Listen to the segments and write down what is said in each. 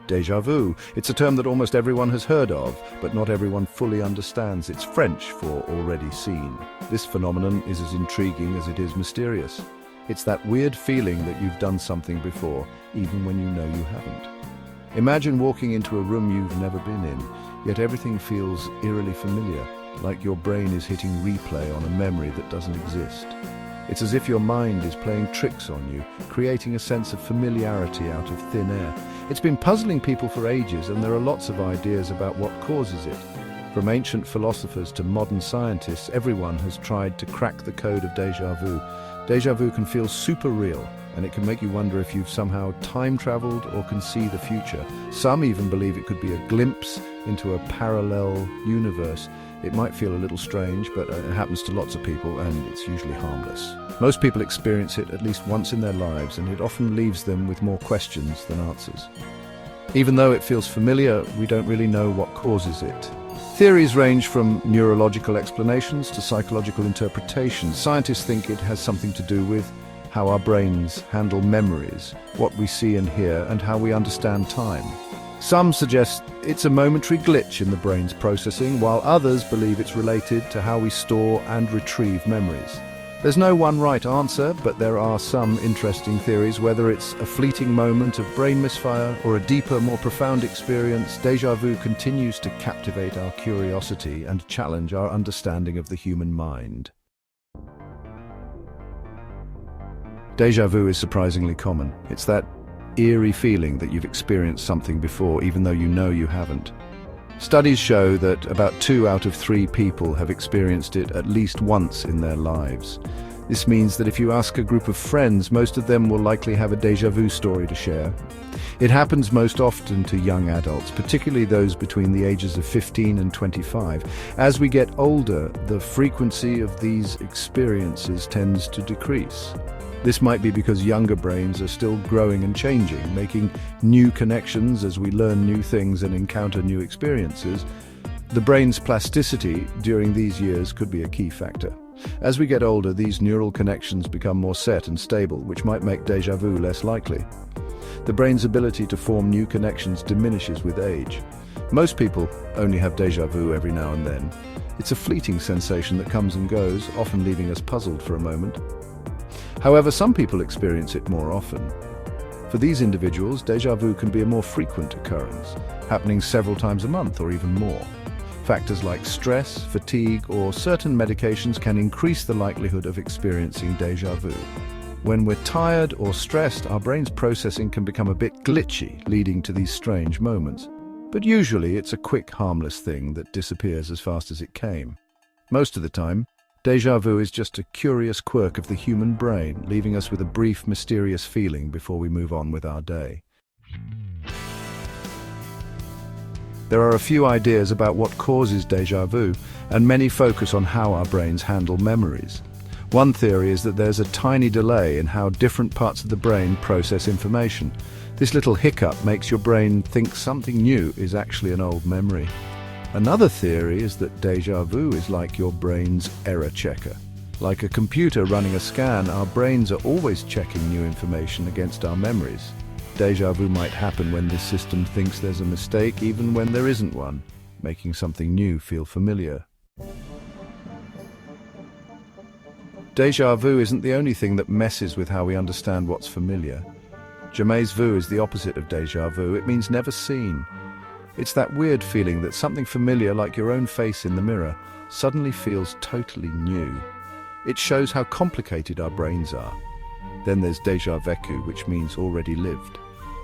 Deja vu. It's a term that almost everyone has heard of, but not everyone fully understands. It's French for already seen. This phenomenon is as intriguing as it is mysterious. It's that weird feeling that you've done something before, even when you know you haven't. Imagine walking into a room you've never been in, yet everything feels eerily familiar, like your brain is hitting replay on a memory that doesn't exist. It's as if your mind is playing tricks on you, creating a sense of familiarity out of thin air. It's been puzzling people for ages, and there are lots of ideas about what causes it. From ancient philosophers to modern scientists, everyone has tried to crack the code of déjà vu. Déjà vu can feel super real, and it can make you wonder if you've somehow time-traveled or can see the future. Some even believe it could be a glimpse into a parallel universe. It might feel a little strange, but it happens to lots of people, and it's usually harmless. Most people experience it at least once in their lives, and it often leaves them with more questions than answers. Even though it feels familiar, we don't really know what causes it. Theories range from neurological explanations to psychological interpretations. Scientists think it has something to do with how our brains handle memories, what we see and hear, and how we understand time. Some suggest it's a momentary glitch in the brain's processing, while others believe it's related to how we store and retrieve memories. There's no one right answer, but there are some interesting theories. Whether it's a fleeting moment of brain misfire or a deeper, more profound experience, déjà vu continues to captivate our curiosity and challenge our understanding of the human mind. Déjà vu is surprisingly common. It's that eerie feeling that you've experienced something before, even though you know you haven't. Studies show that about 2 out of 3 people have experienced it at least once in their lives. This means that if you ask a group of friends, most of them will likely have a déjà vu story to share. It happens most often to young adults, particularly those between the ages of 15 and 25. As we get older, the frequency of these experiences tends to decrease. This might be because younger brains are still growing and changing, making new connections as we learn new things and encounter new experiences. The brain's plasticity during these years could be a key factor. As we get older, these neural connections become more set and stable, which might make déjà vu less likely. The brain's ability to form new connections diminishes with age. Most people only have déjà vu every now and then. It's a fleeting sensation that comes and goes, often leaving us puzzled for a moment. However, some people experience it more often. For these individuals, déjà vu can be a more frequent occurrence, happening several times a month or even more. Factors like stress, fatigue, or certain medications can increase the likelihood of experiencing déjà vu. When we're tired or stressed, our brain's processing can become a bit glitchy, leading to these strange moments. But usually it's a quick, harmless thing that disappears as fast as it came. Most of the time, déjà vu is just a curious quirk of the human brain, leaving us with a brief, mysterious feeling before we move on with our day. There are a few ideas about what causes déjà vu, and many focus on how our brains handle memories. One theory is that there's a tiny delay in how different parts of the brain process information. This little hiccup makes your brain think something new is actually an old memory. Another theory is that déjà vu is like your brain's error checker. Like a computer running a scan, our brains are always checking new information against our memories. Déjà vu might happen when this system thinks there's a mistake, even when there isn't one, making something new feel familiar. Déjà vu isn't the only thing that messes with how we understand what's familiar. Jamais vu is the opposite of déjà vu. It means never seen. It's that weird feeling that something familiar, like your own face in the mirror, suddenly feels totally new. It shows how complicated our brains are. Then there's déjà vécu, which means already lived.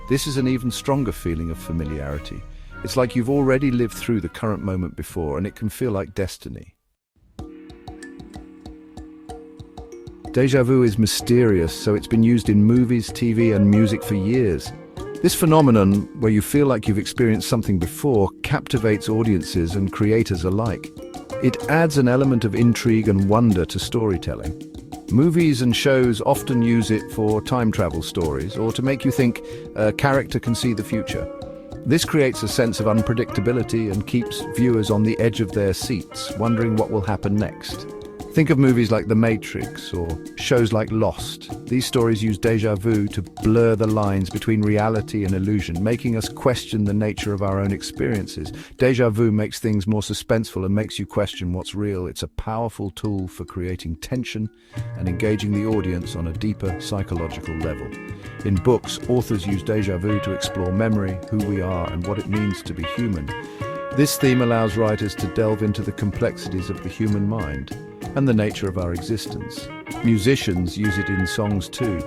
This is an even stronger feeling of familiarity. It's like you've already lived through the current moment before, and it can feel like destiny. Déjà vu is mysterious, so it's been used in movies, TV, and music for years. This phenomenon, where you feel like you've experienced something before, captivates audiences and creators alike. It adds an element of intrigue and wonder to storytelling. Movies and shows often use it for time travel stories, or to make you think a character can see the future. This creates a sense of unpredictability and keeps viewers on the edge of their seats, wondering what will happen next. Think of movies like The Matrix or shows like Lost. These stories use déjà vu to blur the lines between reality and illusion, making us question the nature of our own experiences. Déjà vu makes things more suspenseful and makes you question what's real. It's a powerful tool for creating tension and engaging the audience on a deeper psychological level. In books, authors use déjà vu to explore memory, who we are, and what it means to be human. This theme allows writers to delve into the complexities of the human mind and the nature of our existence. Musicians use it in songs too.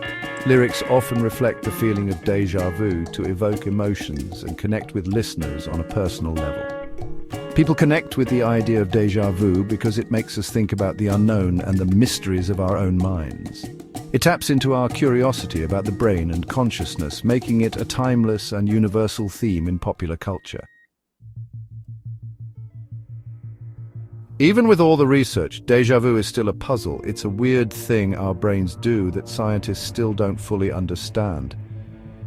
Lyrics often reflect the feeling of déjà vu to evoke emotions and connect with listeners on a personal level. People connect with the idea of déjà vu because it makes us think about the unknown and the mysteries of our own minds. It taps into our curiosity about the brain and consciousness, making it a timeless and universal theme in popular culture. Even with all the research, déjà vu is still a puzzle. It's a weird thing our brains do that scientists still don't fully understand.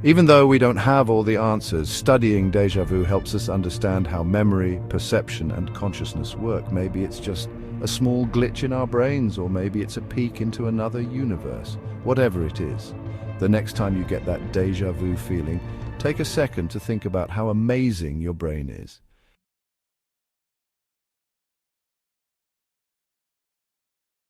Even though we don't have all the answers, studying déjà vu helps us understand how memory, perception, and consciousness work. Maybe it's just a small glitch in our brains, or maybe it's a peek into another universe. Whatever it is, the next time you get that déjà vu feeling, take a second to think about how amazing your brain is.